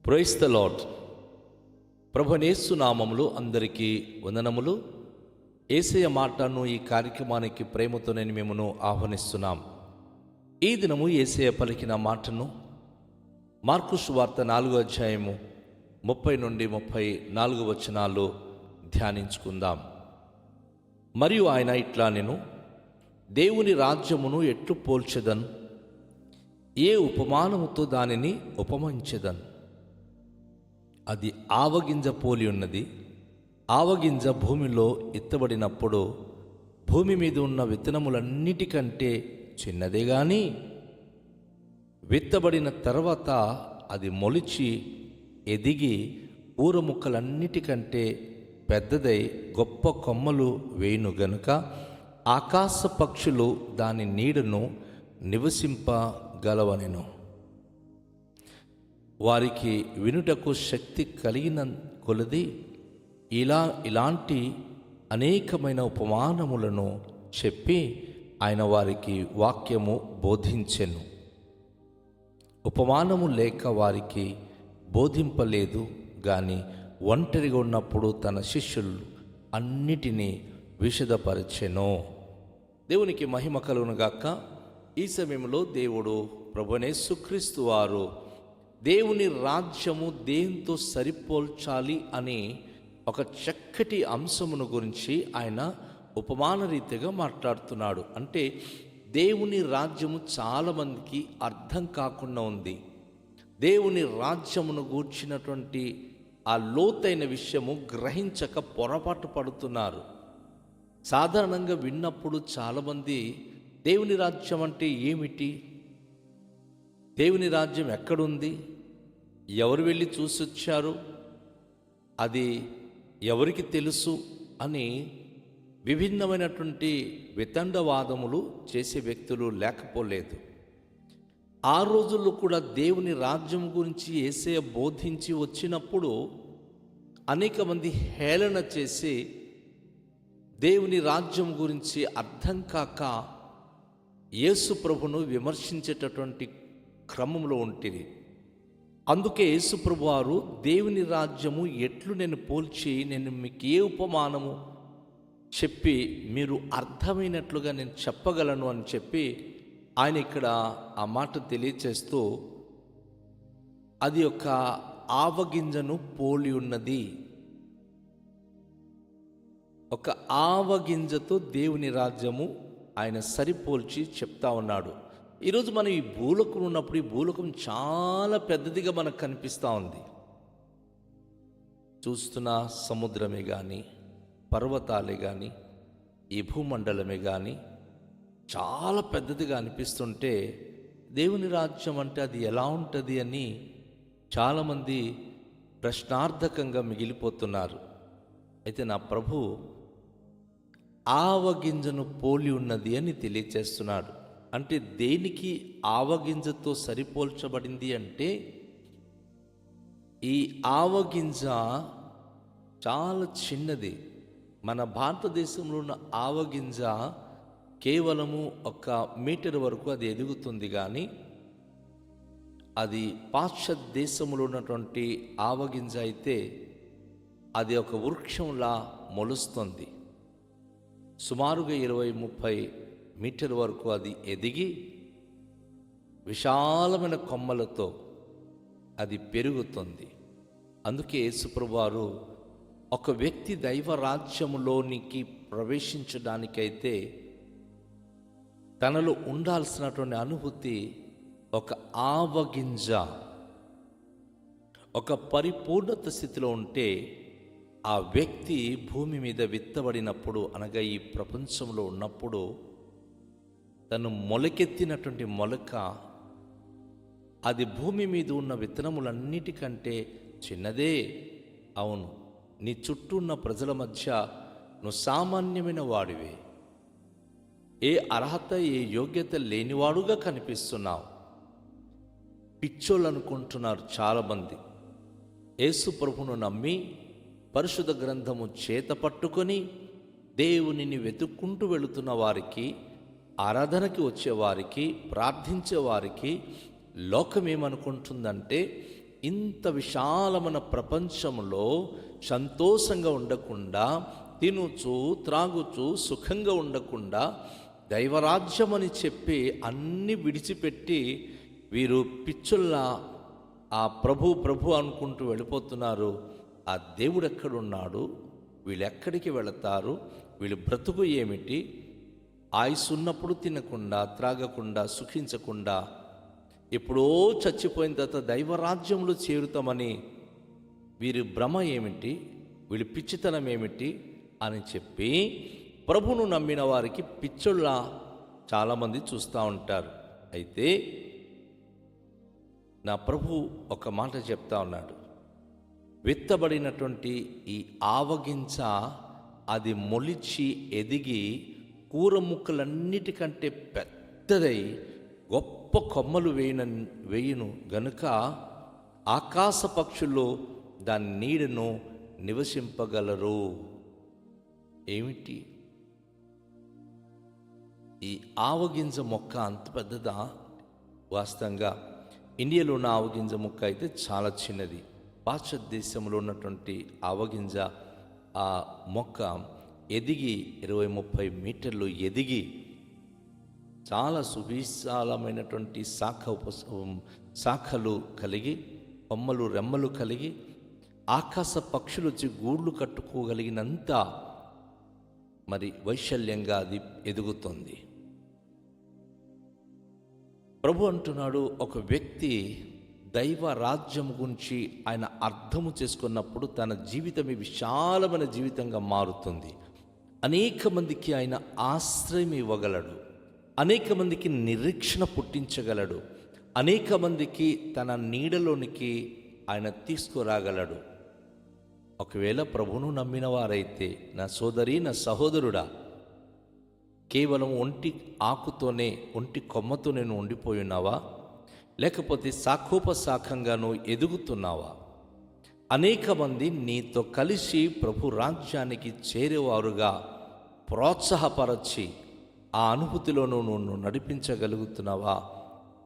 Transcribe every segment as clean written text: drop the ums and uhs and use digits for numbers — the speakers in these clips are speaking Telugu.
Praise the lord. ప్రభువైన యేసు నామములో అందరికీ వందనములు. యేసయ్య మాటను ఈ కార్యక్రమానికి ప్రేమతో నేను మిమ్మను ఆహ్వానిస్తున్నాం. ఈ దినము యేసయ్య పలికిన మాటను మార్కు సువార్త 4వ అధ్యాయము 30 నుండి 34 వచనాలు ధ్యానించుకుందాం. మరియు ఆయన ఇట్లా నేను దేవుని రాజ్యమును ఎట్లు పోల్చెదన్, ఏ ఉపమానముతో దానిని ఉపమించెదన్. అది ఆవగింజ పోలి ఉన్నది. ఆవగింజ భూమిలో ఎత్తబడినప్పుడు భూమి మీద ఉన్న విత్తనములన్నిటికంటే చిన్నదే గాని విత్తబడిన తర్వాత అది మొలిచి ఎదిగి ఊర ముక్కలన్నిటికంటే పెద్దదై గొప్ప కొమ్మలు వేయును గనుక ఆకాశ పక్షులు దాని నీడను నివసింపగలవనెను. వారికి వినుటకు శక్తి కలిగిన కొలది ఇలాంటి అనేకమైన ఉపమానములను చెప్పి ఆయన వారికి వాక్యము బోధించెను. ఉపమానము లేక వారికి బోధింపలేదు గాని ఒంటరిగా ఉన్నప్పుడు తన శిష్యులు అన్నిటినీ విశదపరచెను. దేవునికి మహిమ కలుగును గాక. ఈ సమయంలో దేవుడు ప్రభువైన యేసుక్రీస్తు వారు దేవుని రాజ్యము దేంతో సరిపోల్చాలి అని ఒక చక్కటి అంశమును గురించి ఆయన ఉపమాన రీతిగా మాట్లాడుతున్నాడు. అంటే దేవుని రాజ్యము చాలామందికి అర్థం కాకుండా ఉంది. దేవుని రాజ్యమును గూర్చినటువంటి ఆ లోతైన విషయము గ్రహించక పొరపాటు పడుతున్నారు. సాధారణంగా విన్నప్పుడు చాలామంది దేవుని రాజ్యం అంటే ఏమిటి, దేవుని రాజ్యం ఎక్కడుంది, ఎవరు వెళ్ళి చూసొచ్చారు, అది ఎవరికి తెలుసు అని విభిన్నమైనటువంటి వితండవాదములు చేసే వ్యక్తులు లేకపోలేదు. ఆ రోజుల్లో కూడా దేవుని రాజ్యం గురించి యేసయ్య బోధించి వచ్చినప్పుడు అనేక మంది హేళన చేసి దేవుని రాజ్యం గురించి అర్థం కాక యేసు ప్రభును విమర్శించేటటువంటి క్రమంలో ఉంటుంది. అందుకే యేసు ప్రభు వారు దేవుని రాజ్యము ఎట్లు నేను పోల్చి నేను మీకు ఏ ఉపమానము చెప్పి మీరు అర్థమైనట్లుగా నేను చెప్పగలను అని చెప్పి ఆయన ఇక్కడ ఆ మాట తెలియచేస్తూ అది ఒక ఆవగింజను పోలి ఉన్నది. ఒక ఆవగింజతో దేవుని రాజ్యము ఆయన సరిపోల్చి చెప్తా ఉన్నాడు. ఈరోజు మనం ఈ భూలోకం ఉన్నప్పుడు ఈ భూలోకం చాలా పెద్దదిగా మనకు కనిపిస్తూ ఉంది. చూస్తున్న సముద్రమే కానీ, పర్వతాలే కానీ, ఈ భూమండలమే కానీ చాలా పెద్దదిగా అనిపిస్తుంటే దేవుని రాజ్యం అంటే అది ఎలా ఉంటుంది అని చాలామంది ప్రశ్నార్థకంగా మిగిలిపోతున్నారు. అయితే నా ప్రభు ఆవగింజను పోలి ఉన్నది అని తెలియచేస్తున్నాడు. అంటే దేనికి ఆవగింజతో సరిపోల్చబడింది అంటే ఈ ఆవగింజ చాలా చిన్నది. మన భారతదేశంలో ఉన్న ఆవగింజ కేవలము 1 మీటర్ వరకు అది ఎదుగుతుంది. కానీ అది పాశ్చాత్య దేశంలో ఉన్నటువంటి ఆవగింజ అయితే అది ఒక వృక్షంలా మొలుస్తుంది. సుమారుగా 20-30 మీటర్ వరకు అది ఎదిగి విశాలమైన కొమ్మలతో అది పెరుగుతుంది. అందుకే యేసుప్రభు వారు ఒక వ్యక్తి దైవ రాజ్యములోనికి ప్రవేశించడానికైతే తనలో ఉండాల్సినటువంటి అనుభూతి ఒక ఆవగింజ ఒక పరిపూర్ణత స్థితిలో ఉంటే ఆ వ్యక్తి భూమి మీద విత్తబడినప్పుడు, అనగా ఈ ప్రపంచంలో ఉన్నప్పుడు తను మొలకెత్తినటువంటి మొలక అది భూమి మీద ఉన్న విత్తనములన్నిటికంటే చిన్నదే. అవును, నీ చుట్టూ ఉన్న ప్రజల మధ్య నువ్వు సామాన్యమైన వాడివే, ఏ అర్హత ఏ యోగ్యత లేనివాడుగా కనిపిస్తున్నావు. పిచ్చోళ్ళు అనుకుంటున్నారు చాలామంది. యేసు ప్రభువును నమ్మి పరిశుద్ధ గ్రంథము చేత పట్టుకొని దేవునిని వెతుక్కుంటూ వెళుతున్న వారికి, ఆరాధనకి వచ్చేవారికి, ప్రార్థించేవారికి లోకం ఏమనుకుంటుందంటే ఇంత విశాలమైన ప్రపంచంలో సంతోషంగా ఉండకుండా, తినుచు త్రాగుచు సుఖంగా ఉండకుండా, దైవరాజ్యం అని చెప్పి అన్నీ విడిచిపెట్టి వీరు పిచ్చుల్లా ఆ ప్రభు ప్రభు అనుకుంటూ వెళ్ళిపోతున్నారు. ఆ దేవుడు ఎక్కడున్నాడు? వీళ్ళు ఎక్కడికి వెళతారు? వీళ్ళు బ్రతుకు ఏమిటి? ఆయుస్సు ఉన్నప్పుడు తినకుండా త్రాగకుండా సుఖించకుండా ఎప్పుడో చచ్చిపోయిన తర్వాత దైవరాజ్యంలో చేరుతామని వీరి భ్రమ ఏమిటి? వీళ్ళ పిచ్చితనం ఏమిటి అని చెప్పి ప్రభును నమ్మిన వారికి పిచ్చోళ్ళ చాలామంది చూస్తూ ఉంటారు. అయితే నా ప్రభు ఒక మాట చెప్తా ఉన్నాడు. విత్తబడినటువంటి ఈ ఆవగింజ అది మొలిచి ఎదిగి కూర ముక్కలన్నిటికంటే పెద్దదై గొప్ప కొమ్మలు వేయును గనుక ఆకాశ పక్షులు దాని నీడను నివసింపగలరు. ఏమిటి ఈ ఆవగింజ మొక్క? అంత పెద్దదా? వాస్తవంగా ఇండియాలో ఉన్న ఆవగింజ మొక్క అయితే చాలా చిన్నది. పాశ్చాత్య దేశంలో ఉన్నటువంటి ఆవగింజ ఆ మొక్క ఎదిగి 20-30 మీటర్లు ఎదిగి చాలా సువిశాలమైనటువంటి శాఖలు కలిగి కొమ్మలు రెమ్మలు కలిగి ఆకాశ పక్షులు వచ్చి గూళ్ళు కట్టుకోగలిగినంత మరి వైశాల్యంగా అది ఎదుగుతుంది. ప్రభు అంటున్నాడు, ఒక వ్యక్తి దైవ రాజ్యం గురించి ఆయన అర్థము చేసుకున్నప్పుడు తన జీవితం విశాలమైన జీవితంగా మారుతుంది. అనేక మందికి ఆయన ఆశ్రయం ఇవ్వగలడు, అనేక మందికి నిరీక్షణ పుట్టించగలడు, అనేక మందికి తన నీడలోనికి ఆయన తీసుకురాగలడు. ఒకవేళ ప్రభువును నమ్మిన వారైతే నా సోదరి, నా సహోదరుడా, కేవలం ఒంటి ఆకుతోనే ఒంటి కొమ్మతో నేను ఉండిపోయి ఉన్నావా? లేకపోతే శాఖోపశాఖంగా నువ్వు ఎదుగుతున్నావా? అనేక మంది నీతో కలిసి ప్రభు రాజ్యానికి చేరేవారుగా ప్రోత్సాహపరచి ఆ అనుభూతిలోనూ నువ్వు నడిపించగలుగుతున్నావా?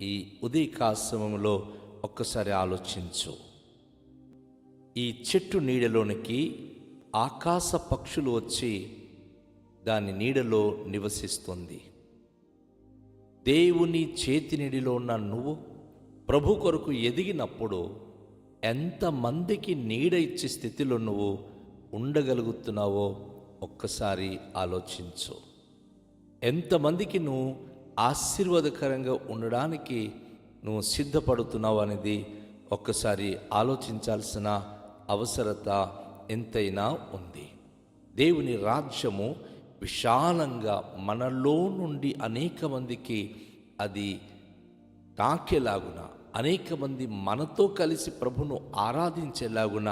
ఈ ఉదయకాశంలో ఒక్కసారి ఆలోచించు. ఈ చెట్టు నీడలోనికి ఆకాశ పక్షులు వచ్చి దాని నీడలో నివసిస్తుంది. దేవుని చేతి నీడిలో ఉన్న నువ్వు ప్రభు కొరకు ఎదిగినప్పుడు ఎంతమందికి నీడ ఇచ్చే స్థితిలో నువ్వు ఉండగలుగుతున్నావో ఒక్కసారి ఆలోచించు. ఎంతమందికి నువ్వు ఆశీర్వాదకరంగా ఉండడానికి నువ్వు సిద్ధపడుతున్నావు అనేది ఒక్కసారి ఆలోచించాల్సిన అవసరత ఎంతైనా ఉంది. దేవుని రాజ్యము విశాలంగా మనలో నుండి అనేక మందికి అది తాకేలాగున, అనేక మంది మనతో కలిసి ప్రభును ఆరాధించేలాగున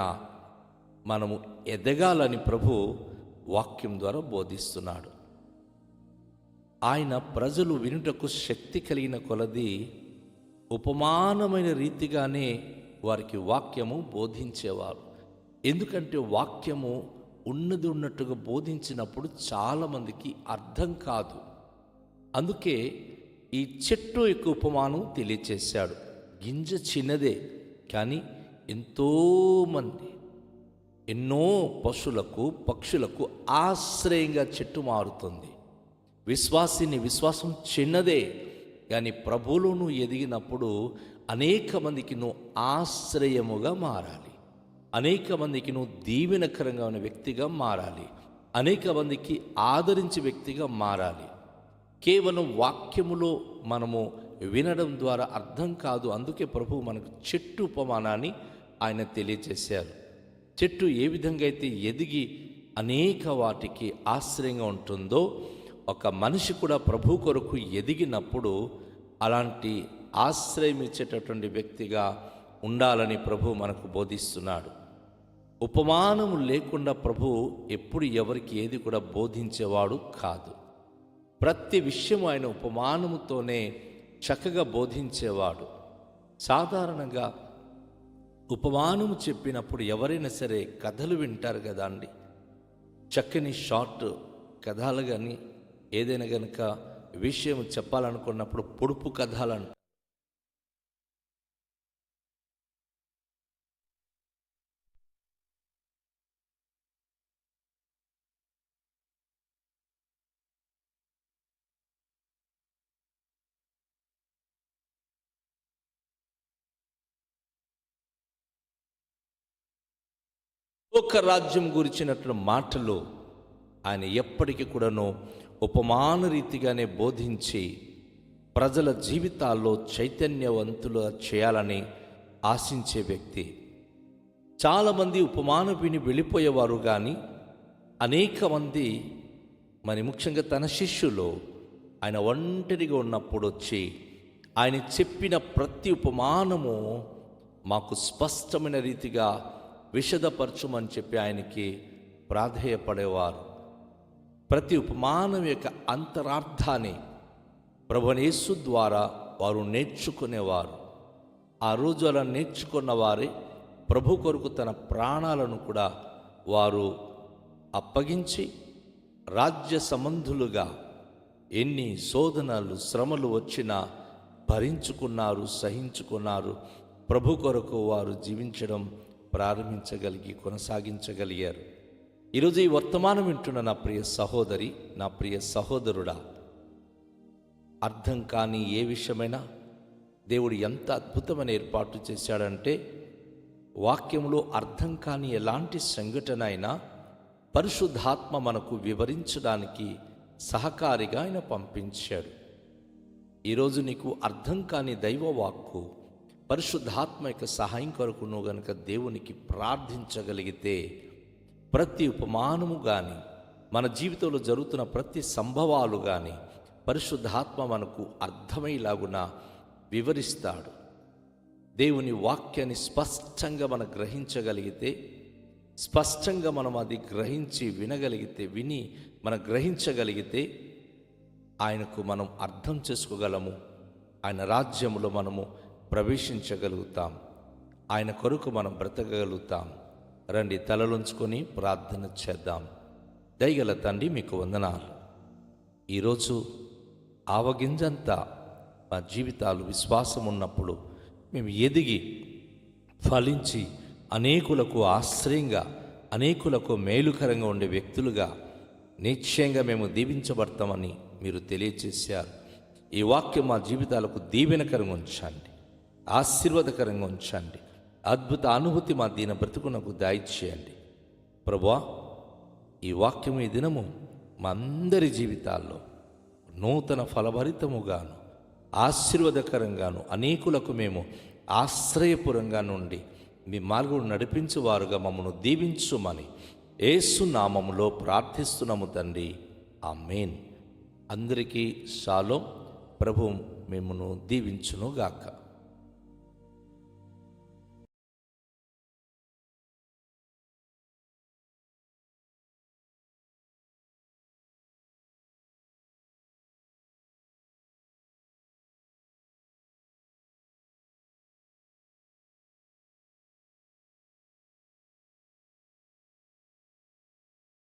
మనము ఎదగాలని ప్రభు వాక్యం ద్వారా బోధిస్తున్నాడు. ఆయన ప్రజలు వినుటకు శక్తి కలిగిన కొలది ఉపమానమైన రీతిగానే వారికి వాక్యము బోధించేవారు. ఎందుకంటే వాక్యము ఉన్నది ఉన్నట్టుగా బోధించినప్పుడు చాలామందికి అర్థం కాదు. అందుకే ఈ చెట్టు యొక్క ఉపమానం తెలియచేశాడు. గింజ చిన్నదే, కానీ ఎంతోమంది ఎన్నో పశువులకు పక్షులకు ఆశ్రయంగా చెట్టు మారుతుంది. విశ్వాసం చిన్నదే, కానీ ప్రభువులో నువ్వు ఎదిగినప్పుడు అనేక మందికి నువ్వు ఆశ్రయముగా మారాలి. అనేక మందికి నువ్వు దీవెనకరంగా ఉన్న వ్యక్తిగా మారాలి. అనేక మందికి ఆదరించే వ్యక్తిగా మారాలి. కేవలం వాక్యములో మనము వినడం ద్వారా అర్థం కాదు. అందుకే ప్రభు మనకు చెట్టు ఉపమానాన్ని ఆయన తెలియచేశారు. చెట్టు ఏ విధంగా అయితే ఎదిగి అనేక వాటికి ఆశ్రయంగా ఉంటుందో, ఒక మనిషి కూడా ప్రభు కొరకు ఎదిగినప్పుడు అలాంటి ఆశ్రయం ఇచ్చేటటువంటి వ్యక్తిగా ఉండాలని ప్రభు మనకు బోధిస్తున్నాడు. ఉపమానము లేకుండా ప్రభు ఎప్పుడు ఎవరికి ఏది కూడా బోధించేవాడు కాదు. ప్రతి విషయం ఆయన ఉపమానముతోనే చక్కగా బోధించేవాడు. సాధారణంగా ఉపమానము చెప్పినప్పుడు ఎవరైనా సరే కథలు వింటారు కదా అండి. చక్కని షార్ట్ కథలు కానీ ఏదైనా కనుక విషయం చెప్పాలనుకున్నప్పుడు పొడుపు కథలు ఒక రాజ్యం గురించినట్లు మాటలు ఆయన ఎప్పటికీ కూడాను ఉపమాన రీతిగానే బోధించి ప్రజల జీవితాల్లో చైతన్యవంతులు చేయాలని ఆశించే వ్యక్తి. చాలామంది ఉపమానం విని వెళ్ళిపోయేవారు, కానీ అనేక మంది మరి ముఖ్యంగా తన శిష్యులు ఆయన ఒంటరిగా ఉన్నప్పుడు వచ్చి ఆయన చెప్పిన ప్రతి ఉపమానము మాకు స్పష్టమైన రీతిగా విశదపరచమని చెప్పి ఆయనకి ప్రాధేయపడేవారు. ప్రతి ఉపమానం యొక్క అంతరార్థాన్ని ప్రభువైన యేసు ద్వారా వారు నేర్చుకునేవారు. ఆ రోజు అలా నేర్చుకున్న వారే ప్రభు కొరకు తన ప్రాణాలను కూడా వారు అప్పగించి రాజ్య సంబంధులుగా ఎన్ని శోధనలు శ్రమలు వచ్చినా భరించుకున్నారు, సహించుకున్నారు. ప్రభు కొరకు వారు జీవించడం కొనసాగించగలిగారు. ఈరోజు ఈ వర్తమానం వింటున్న నా ప్రియ సహోదరి, నా ప్రియ సహోదరుడా, అర్థం కాని ఏ విషయమైనా దేవుడు ఎంత అద్భుతమైన ఏర్పాటు చేశాడంటే, వాక్యంలో అర్థం కాని ఎలాంటి సంఘటన అయినా పరిశుద్ధాత్మ మనకు వివరించడానికి సహకారిగా ఆయన పంపించాడు. ఈరోజు నీకు అర్థం కాని దైవవాక్కు పరిశుద్ధాత్మ యొక్క సహాయం కొరకు నువ్వు గనుక దేవునికి ప్రార్థించగలిగితే, ప్రతి ఉపమానము కానీ మన జీవితంలో జరుగుతున్న ప్రతి సంభవాలు కానీ పరిశుద్ధాత్మ మనకు అర్థమయ్యేలాగున వివరిస్తాడు. దేవుని వాక్యాన్ని స్పష్టంగా మనం గ్రహించగలిగితే, స్పష్టంగా మనం అది గ్రహించి విని మనం గ్రహించగలిగితే ఆయనకు మనం అర్థం చేసుకోగలము. ఆయన రాజ్యంలో మనము ప్రవేశించగలుగుతాం. ఆయన కొరకు మనం బ్రతకగలుగుతాం. రండి, తలలుంచుకొని ప్రార్థన చేద్దాం. దయగల తండ్రి, మీకు వందనాలు. ఈరోజు ఆవగింజంతా మా జీవితాలు విశ్వాసం ఉన్నప్పుడు మేము ఎదిగి ఫలించి అనేకులకు ఆశ్రయంగా, అనేకులకు మేలుకరంగా ఉండే వ్యక్తులుగా నిశ్చయంగా మేము దీవించబడతామని మీరు తెలియచేశారు. ఈ వాక్యం మా జీవితాలకు దీవెనకరంగా ఉంచండి, ఆశీర్వాదకరంగా ఉంచండి. అద్భుత అనుభూతి మా దీన బ్రతుకునకు దయచేయండి ప్రభువా. ఈ వాక్యము ఈ దినము మా అందరి జీవితాల్లో నూతన ఫలభరితముగాను, ఆశీర్వాదకరంగాను, అనేకులకు మేము ఆశ్రయపురంగా నుండి మీ మార్గం నడిపించువారుగా మమ్మను దీవించుమని యేసు నామములో ప్రార్థిస్తున్నాము తండ్రి, ఆమేన్. అందరికీ షాలోం. ప్రభు మిమ్మును దీవించునుగాక.